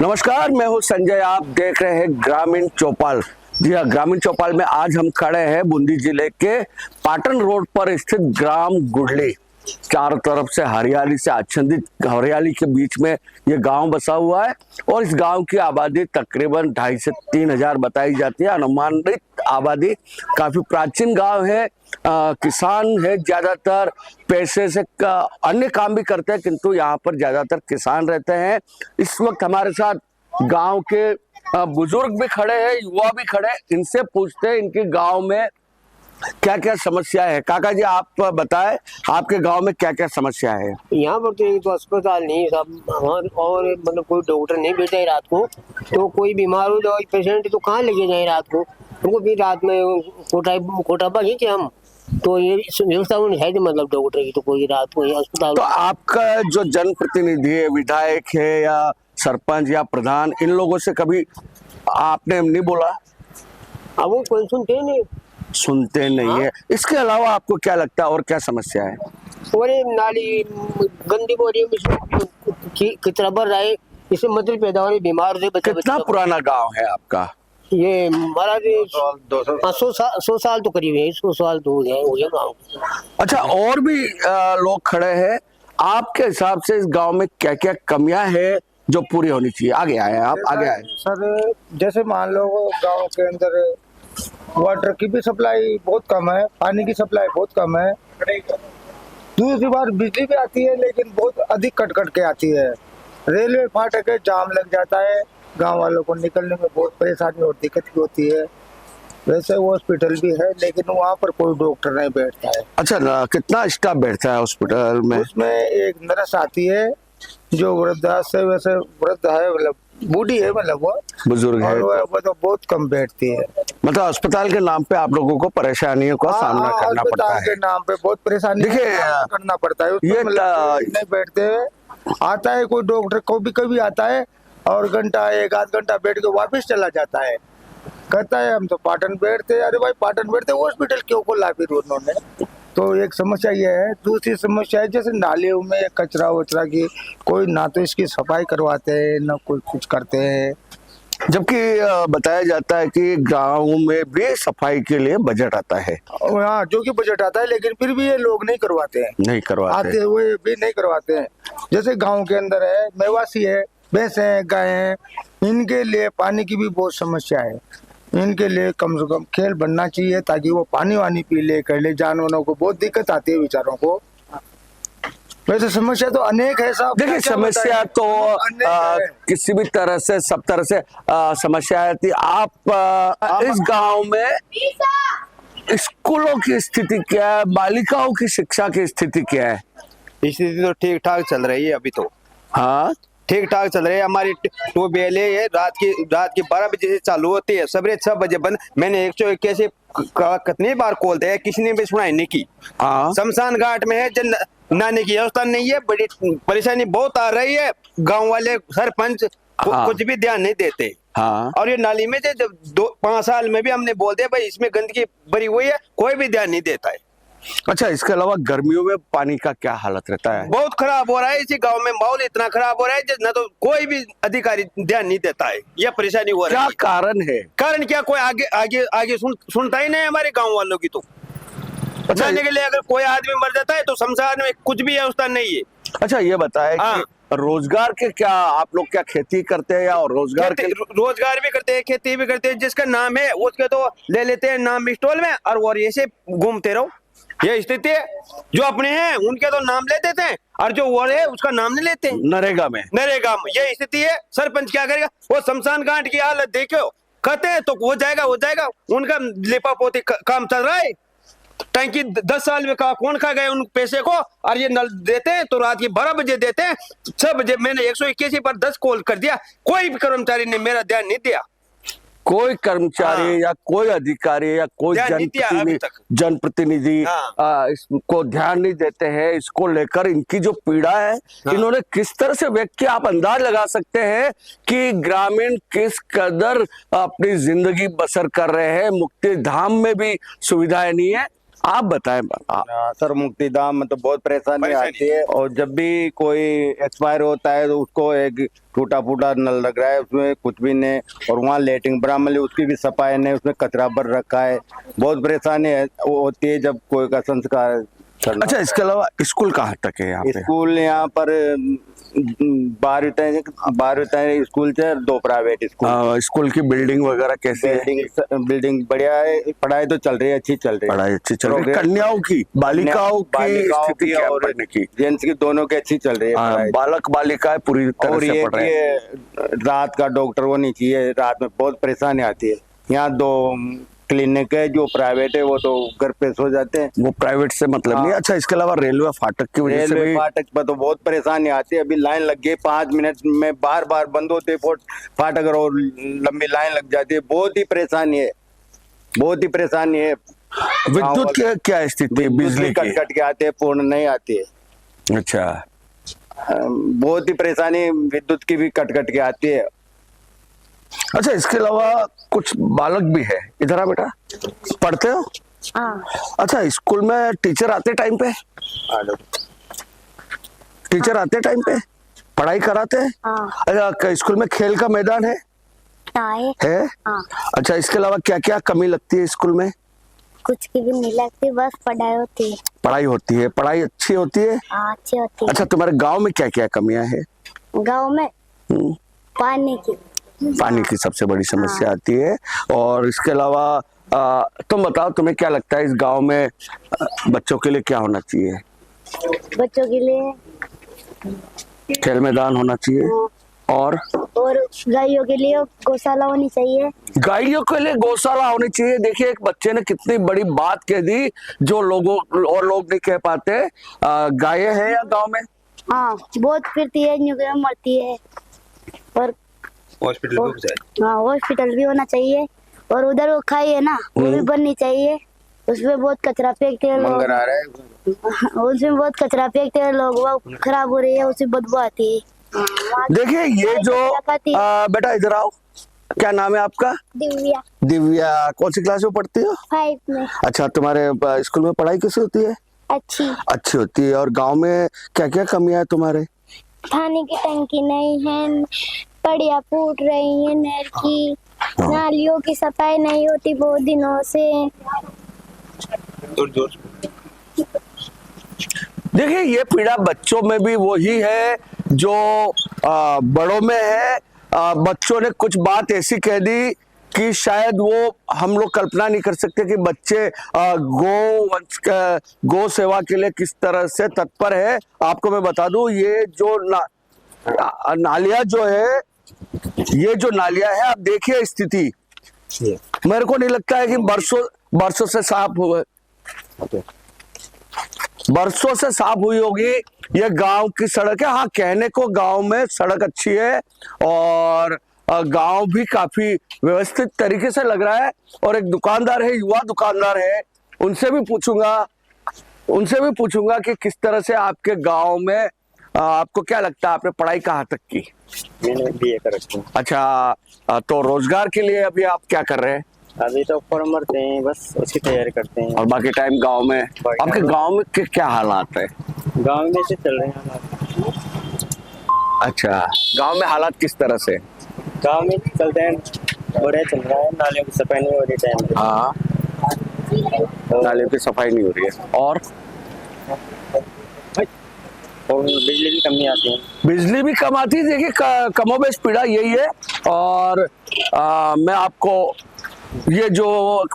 नमस्कार, मैं हूं संजय। आप देख रहे हैं ग्रामीण चौपाल। जी हाँ, ग्रामीण चौपाल में आज हम खड़े हैं बूंदी जिले के पाटन रोड पर स्थित ग्राम गुडली। चारों तरफ से हरियाली से आच्छादित, हरियाली के बीच में ये गांव बसा हुआ है और इस गांव की आबादी तकरीबन 2,500 से 3,000 बताई जाती है। अनुमानित आबादी, काफी प्राचीन गांव है। किसान है, ज्यादातर पैसे से अन्य काम भी करते हैं, किंतु यहाँ पर ज्यादातर किसान रहते हैं। इस वक्त हमारे साथ गांव के बुजुर्ग भी खड़े हैं, युवा भी खड़े हैं। इनसे पूछते हैं इनके गांव में क्या क्या समस्या है। काका जी, आप बताएं, आपके गांव में क्या क्या समस्या है? यहाँ पर तो एक तो अस्पताल नहीं सब और मतलब कोई डॉक्टर नहीं बैठा है रात को। तो कोई बीमार हो जाए पेशेंट तो कहाँ लेके जाए रात को, उनको भी रात में कोटापा खींचे हम। तो ये व्यवस्था है मतलब डॉक्टर की, तो कोई रात को अस्पताल। तो आपका जो जनप्रतिनिधि है, विधायक है या सरपंच या प्रधान, इन लोगों से कभी आपने नहीं बोला? अब वो कोई सुनते नहीं, सुनते नहीं है। इसके अलावा आपको क्या लगता है और क्या समस्या है? और ये नाली गंदी हो रही है, कितना भर रहा है, इससे मछली पैदा हो रही, बीमार हो रहे बच्चे। कितना पुराना गांव है आपका? ये हमारा 100 साल तो करीब है, 100 साल तो हो गया गाँव। अच्छा, और भी लोग खड़े हैं। आपके हिसाब से इस गांव में क्या क्या कमियां है जो पूरी होनी चाहिए? आगे आए आप, आगे आए सर। जैसे मान लो गांव के अंदर वाटर की भी सप्लाई बहुत कम है, पानी की सप्लाई बहुत कम है। दूसरी बार बिजली भी आती है लेकिन बहुत अधिक कट कट के आती है। रेलवे फाटक है, जाम लग जाता है, गांव वालों को निकलने में बहुत परेशानी और दिक्कत भी होती है। वैसे हॉस्पिटल भी है लेकिन वहाँ पर कोई डॉक्टर नहीं बैठता है। अच्छा, कितना स्टाफ बैठता है हॉस्पिटल में? उसमें एक नर्स आती है जो वृद्धाश्रम, वैसे वृद्ध है, मतलब बूढ़ी है, मतलब वो बुजुर्ग है, वो तो बहुत कम बैठती है। मतलब अस्पताल के नाम पे आप लोगों को परेशानियों का सामना करना पड़ता है। अस्पताल के नाम पे बहुत परेशानी देखिए, करना पड़ता है। ये नहीं बैठते हुए आता है कोई डॉक्टर, को भी कभी आता है और घंटा एक आध घंटा बैठ के वापस चला जाता है। कहता है हम तो पाटन बैठते। अरे भाई, पाटन बैठते, हॉस्पिटल क्यों खोला फिर उन्होंने? तो एक समस्या ये है। दूसरी समस्या है जैसे नालियों में कचरा वचरा की कोई ना तो इसकी सफाई करवाते हैं ना कोई कुछ करते हैं। जबकि बताया जाता है कि गांव में भी सफाई के लिए बजट आता है। हाँ, जो कि बजट आता है लेकिन फिर भी ये लोग नहीं करवाते हैं, नहीं करवाते, आते हुए भी नहीं करवाते हैं। जैसे गांव के अंदर है, मेवासी है, भैंसे हैं, गाय हैं, इनके लिए पानी की भी बहुत समस्या है। इनके लिए कम से कम खेल बनना चाहिए ताकि वो पानी वानी पी ले कर ले। जानवरों को बहुत दिक्कत आती है बेचारों को। वैसे समस्या तो अनेक है साहब। देखिए, समस्या तो किसी भी तरह से, सब तरह से समस्या आती। आप इस गांव में स्कूलों की स्थिति क्या है? बालिकाओं की शिक्षा की स्थिति क्या है? स्थिति तो ठीक ठाक चल रही है अभी तो। हाँ, ठीक ठाक चल रही है। हमारी ट्यूबवेल है, रात की 12 बजे से चालू होती है, सवेरे 6 बजे बंद। मैंने 181 कितनी बार कॉल दिया, किसी ने भी सुनाई नहीं की। हाँ, शमशान घाट में है, जल नहाने की व्यवस्था नहीं है, बड़ी परेशानी बहुत आ रही है। गांव वाले सरपंच कुछ भी ध्यान नहीं देते। हाँ। और ये नाली में जब 5 साल में भी हमने बोल दिया भाई इसमें गंदगी भरी हुई है, कोई भी ध्यान नहीं देता है। अच्छा, इसके अलावा गर्मियों में पानी का क्या हालत रहता है? बहुत खराब हो रहा है। इसी गांव में माहौल इतना खराब हो रहा है ना, तो कोई भी अधिकारी ध्यान नहीं देता है। यह परेशानी हो रही है। क्या कारण है? कारण क्या, कोई आगे आगे आगे सुनता ही नहीं हमारे गांव वालों की। तो जाने के लिए अगर कोई आदमी मर जाता है तो शमशान में कुछ भी व्यवस्था नहीं है। अच्छा, ये बताए कि रोजगार के क्या आप लोग क्या खेती करते हैं या रोजगार भी करते हैं, खेती भी करते हैं। जिसका नाम है उसके तो ले लेते हैं नाम स्टॉल में और ऐसे घूमते रहो। ये स्थिति है। जो अपने हैं उनके तो नाम ले देते हैं और जो वो है उसका नाम नहीं लेते। नरेगा में ये स्थिति है। सरपंच क्या करेगा? वो शमशान घाट की हालत देखो, कहते हैं तो हो जाएगा। उनका लिपा पोती काम चल रहा है। टंकी 10 साल में कौन खा गए उन पैसे को? और ये नल देते हैं तो रात के 12 बजे देते हैं। 6 बजे मैंने 181 पर 10 कॉल कर दिया, कोई भी कर्मचारी ने मेरा ध्यान नहीं दिया। कोई कर्मचारी या कोई अधिकारी या कोई जनप्रतिनिधि इसको ध्यान नहीं देते हैं। इसको लेकर इनकी जो पीड़ा है, इन्होंने किस तरह से व्यक्त किया, आप अंदाज लगा सकते हैं कि ग्रामीण किस कदर अपनी जिंदगी बसर कर रहे हैं। मुक्ति धाम में भी सुविधाएं नहीं है। आप बताएं। सर मुक्तिधाम में तो बहुत परेशानी आती है, और जब भी कोई एक्सपायर होता है तो उसको एक टूटा फूटा नल लग रहा है, उसमें कुछ भी नहीं, और वहाँ लेटिंग ब्राह्मण उसकी भी सफाई नहीं, उसमें कचरा भर रखा है। बहुत परेशानी होती है जब कोई का संस्कार करना। अच्छा, इसके अलावा स्कूल कहाँ तक है यहाँ पे? स्कूल यहाँ पर 12वीं तक स्कूल है, 2 प्राइवेट स्कूल। स्कूल की बिल्डिंग वगैरह कैसी है? बिल्डिंग बढ़िया है, पढ़ाई तो चल रही है, अच्छी चल रही है। पढ़ाई अच्छी चल रही है। कन्याओं की, बालिकाओं की स्थिति क्या है पढ़ने की? जेंट्स की दोनों की अच्छी चल रही है पढ़ाई। बालक बालिकाएं पूरी तरह और से ये पढ़ रहे हैं। रात का डॉक्टर होनी चाहिए, रात में बहुत परेशानी आती है। यहाँ 2 क्लिनिक है जो प्राइवेट है, वो तो घर पे सो जाते हैं, वो प्राइवेट से मतलब नहीं। अच्छा, इसके अलावा रेलवे फाटक की वजह से रेलवे भी फाटक पर तो बहुत परेशानी आती है। अभी लाइन लग गई 5 मिनट में, बार बार बंद होते फाटक, और लंबी लाइन लग जाती है। बहुत ही परेशानी है, बहुत ही परेशानी है। विद्युत की क्या स्थिति है? बिजली कट की? कट के आते हैं, पूर्ण नहीं आती है। अच्छा, बहुत ही परेशानी विद्युत की भी कट कट के आती है। अच्छा, इसके अलावा कुछ बालक भी है। इधर आ बेटा, पढ़ते हो? हाँ। अच्छा, स्कूल में टीचर आते टाइम पे? टीचर आते टाइम पे पढ़ाई कराते हैं? हाँ। अच्छा, स्कूल में खेल का मैदान है? है? हाँ। अच्छा, इसके अलावा क्या क्या कमी लगती है स्कूल में? कुछ की भी नहीं लगती, बस पढ़ाई होती है। पढ़ाई होती है? पढ़ाई अच्छी होती है? हाँ, अच्छी होती है। अच्छा, तुम्हारे गांव में क्या क्या कमियां है? गांव में पानी की पानी की सबसे बड़ी समस्या आती है। और इसके अलावा तुम बताओ, तुम्हें क्या लगता है इस गांव में बच्चों के लिए क्या होना चाहिए? बच्चों के लिए खेल मैदान होना चाहिए, और गायों के लिए गौशाला होनी चाहिए। गायों के लिए गौशाला होनी चाहिए। देखिए, एक बच्चे ने कितनी बड़ी बात कह दी जो लोगों और लोग नहीं कह पाते। गायें हैं या गांव में? हाँ, बहुत फिरती है, मरती है। और हॉस्पिटल भी होना चाहिए। और उधर वो खाई है ना, वो भी बननी चाहिए। उसमें बहुत कचरा फेंकते हैं लोग, उसमें बहुत कचरा फेंकते हैं लोग, वो खराब हो रही है, उससे बदबू आती है। देखिए, ये जो बेटा इधर आओ, क्या नाम है आपका? दिव्या। दिव्या, कौन सी क्लास में पढ़ती हो? 5 में। अच्छा, तुम्हारे स्कूल में पढ़ाई कैसी होती है? अच्छी होती है। और गांव में क्या क्या कमियां है तुम्हारे? पानी की टंकी नहीं है, पड़िया फूट रही है, नहर की नालियों की सफाई नहीं होती बहुत दिनों से। देखिए, ये पीड़ा बच्चों में भी वही है जो बड़ों में है। बच्चों ने कुछ बात ऐसी कह दी कि शायद वो हम लोग कल्पना नहीं कर सकते कि बच्चे गौ सेवा के लिए किस तरह से तत्पर है। आपको मैं बता दूं, ये जो नालियां जो है, ये जो नालियां है, आप देखिए स्थिति, मेरे को नहीं लगता है कि बरसों से साफ हुए, बरसों से साफ हुई होगी। ये गांव की सड़क है। हाँ, कहने को गांव में सड़क अच्छी है और गांव भी काफी व्यवस्थित तरीके से लग रहा है। और एक दुकानदार है, युवा दुकानदार है, उनसे भी पूछूंगा कि किस तरह से आपके गांव में, आपको क्या लगता है, आपने पढ़ाई कहाँ तक की? मैंने BA कर रखी है। अच्छा, तो रोजगार के लिए अभी आप क्या कर रहे हैं? अभी तो फॉर्म भरते हैं, बस उसकी तैयारी करते हैं। और बाकी टाइम गांव में? आपके गांव में क्या हालात है? गांव में से चल रहे हैं हालात। अच्छा, गांव में हालात किस तरह से? गांव में चलते हैं, बढ़िया चल रहा है। नालियों की सफाई नहीं हो रही टाइम पे। हाँ, नालियों की सफाई नहीं हो रही है। और बिजली की कमी आती है। बिजली भी कम आती है। देखिए, कमोबेश पीड़ा यही है। और मैं आपको, ये जो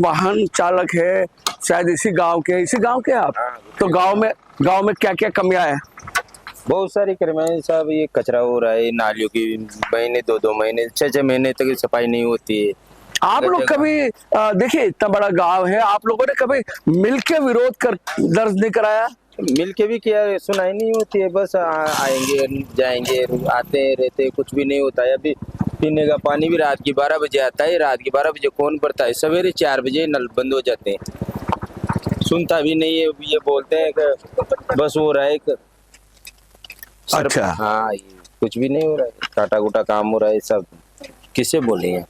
वाहन चालक है शायद इसी गांव के आप, तो गांव में क्या क्या कमियां हैं? बहुत सारी कमियां साहब। ये कचरा हो रहा है, नालियों की महीने 2-2 महीने 6-6 महीने तक सफाई नहीं होती है। आप लोग कभी देखिए, इतना बड़ा गांव है, आप लोगों ने कभी मिलके विरोध कर दर्ज नहीं कराया? मिल के भी किया, सुनाई नहीं होती है। बस आएंगे जाएंगे, आते रहते, कुछ भी नहीं होता है। अभी पीने का पानी भी रात की 12 बजे आता है। रात की 12 बजे कौन भरता है? सवेरे 4 बजे नल बंद हो जाते हैं। सुनता भी नहीं है। ये बोलते हैं कि बस हो रहा है। अच्छा, हाँ, कुछ भी नहीं हो रहा है। काटा कुटा काम हो रहा है सब। किसे बोलेंगे?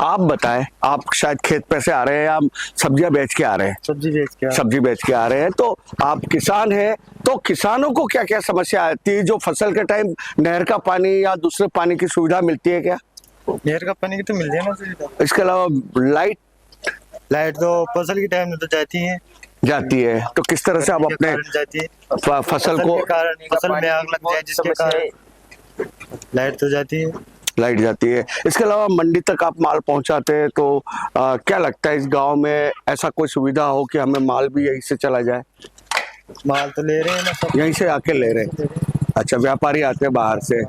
आप बताएं, आप शायद खेत पे से आ रहे हैं या सब्जियां बेच के आ रहे हैं? सब्जी बेच के सब्जी बेच के आ रहे हैं। तो आप किसान हैं, तो किसानों को क्या क्या समस्या आती है? जो फसल के टाइम नहर का पानी या दूसरे पानी की सुविधा मिलती है क्या? नहर का पानी की तो मिल जाए ना। इसके अलावा लाइट तो फसल के टाइम में तो जाती है, तो किस तरह से आप अपने जाती है फसल को फसल में आग लग जाए जिसके कारण लाइट तो जाती है। लाइट जाती है। इसके अलावा मंडी तक आप माल पहुंचाते हैं, तो क्या लगता है इस गांव में ऐसा कोई सुविधा हो कि हमें माल भी यहीं से चला जाए? माल तो ले रहे हैं ना, सब यहीं से आके ले रहे हैं। अच्छा, व्यापारी आते हैं बाहर से?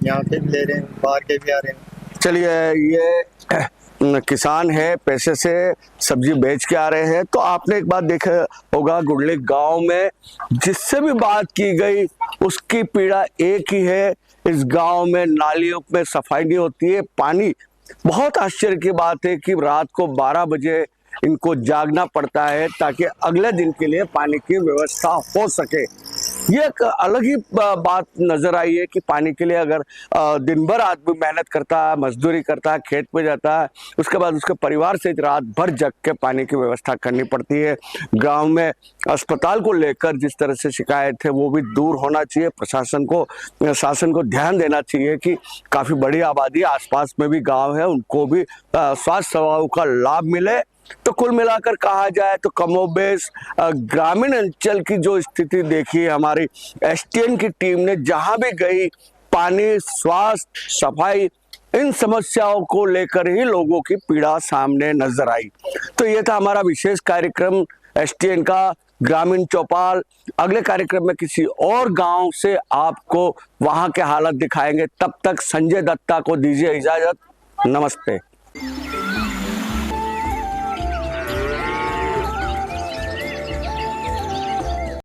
यहाँ के भी ले रहे हैं, बाहर के भी आ रहे हैं। चलिए, ये किसान है, पैसे से सब्जी बेच के आ रहे हैं। तो आपने एक बात देखा होगा, गुडली गांव में जिससे भी बात की गई उसकी पीड़ा एक ही है, इस गांव में नालियों में सफाई नहीं होती है। पानी, बहुत आश्चर्य की बात है कि रात को 12 बजे इनको जागना पड़ता है ताकि अगले दिन के लिए पानी की व्यवस्था हो सके। ये एक अलग ही बात नजर आई है कि पानी के लिए अगर दिन भर आदमी मेहनत करता है, मजदूरी करता है, खेत पे जाता है, उसके बाद उसके परिवार से रात भर जग के पानी की व्यवस्था करनी पड़ती है। गांव में अस्पताल को लेकर जिस तरह से शिकायत है वो भी दूर होना चाहिए। प्रशासन को, शासन को ध्यान देना चाहिए कि काफी बड़ी आबादी आसपास में भी गाँव है, उनको भी स्वास्थ्य सेवाओं का लाभ मिले। तो कुल मिलाकर कहा जाए तो कमोबेश ग्रामीण अंचल की जो स्थिति देखी हमारी एसटीएन की टीम ने, जहां भी गई पानी, स्वास्थ्य, सफाई, इन समस्याओं को लेकर ही लोगों की पीड़ा सामने नजर आई। तो ये था हमारा विशेष कार्यक्रम एसटीएन का ग्रामीण चौपाल। अगले कार्यक्रम में किसी और गांव से आपको वहां के हालत दिखाएंगे। तब तक संजय दत्ता को दीजिए इजाजत। नमस्ते।